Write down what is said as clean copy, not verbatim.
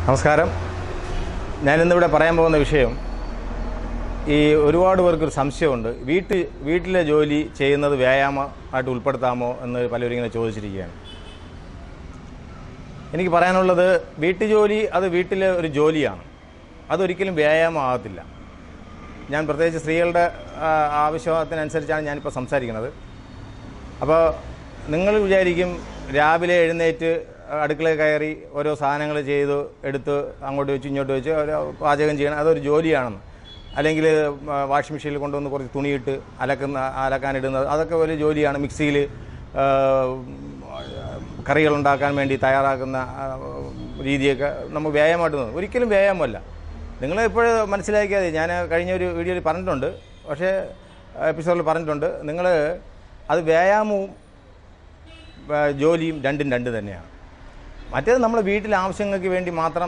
നമസ്കാരം. ഞാനിന്നിവിടെ പറയാൻ പോകുന്ന വിഷയം, ഈ ഒരുപാട് പേർക്കൊരു സംശയമുണ്ട്, വീട്ടിലെ ജോലി ചെയ്യുന്നത് വ്യായാമമായിട്ട് ഉൾപ്പെടുത്താമോ എന്ന് പലരും ഇങ്ങനെ ചോദിച്ചിരിക്കുകയാണ്. എനിക്ക് പറയാനുള്ളത്, വീട്ടുജോലി അത് വീട്ടിലെ ഒരു ജോലിയാണ്, അതൊരിക്കലും വ്യായാമമാകത്തില്ല. ഞാൻ പ്രത്യേകിച്ച് സ്ത്രീകളുടെ ആവശ്യത്തിനനുസരിച്ചാണ് ഞാനിപ്പോൾ സംസാരിക്കുന്നത്. അപ്പോൾ നിങ്ങൾ വിചാരിക്കും രാവിലെ എഴുന്നേറ്റ് അടുക്കളയിൽ കയറി ഓരോ സാധനങ്ങൾ ചെയ്ത് എടുത്ത് അങ്ങോട്ട് വെച്ച് ഇങ്ങോട്ട് വെച്ച് പാചകം ചെയ്യണം, അതൊരു ജോലിയാണെന്ന്. അല്ലെങ്കിൽ വാഷിംഗ് മെഷീനിൽ കൊണ്ടുവന്ന് കുറച്ച് തുണിയിട്ട് അലക്കാനിടുന്നത്, അതൊക്കെ ഒരു ജോലിയാണ്. മിക്സിയിൽ കറികളുണ്ടാക്കാൻ വേണ്ടി തയ്യാറാക്കുന്ന രീതിയൊക്കെ നമ്മൾ വ്യായാമമായിട്ട് തോന്നും. ഒരിക്കലും വ്യായാമമല്ല. നിങ്ങൾ ഇപ്പോൾ മനസ്സിലാക്കിയാൽ, ഞാൻ കഴിഞ്ഞ ഒരു വീഡിയോയിൽ പറഞ്ഞിട്ടുണ്ട്, പക്ഷേ എപ്പിസോഡിൽ പറഞ്ഞിട്ടുണ്ട്, നിങ്ങൾ അത് വ്യായാമവും ജോലിയും രണ്ടും രണ്ട് തന്നെയാണ്. മറ്റേത് നമ്മൾ വീട്ടിലെ ആവശ്യങ്ങൾക്ക് വേണ്ടി മാത്രം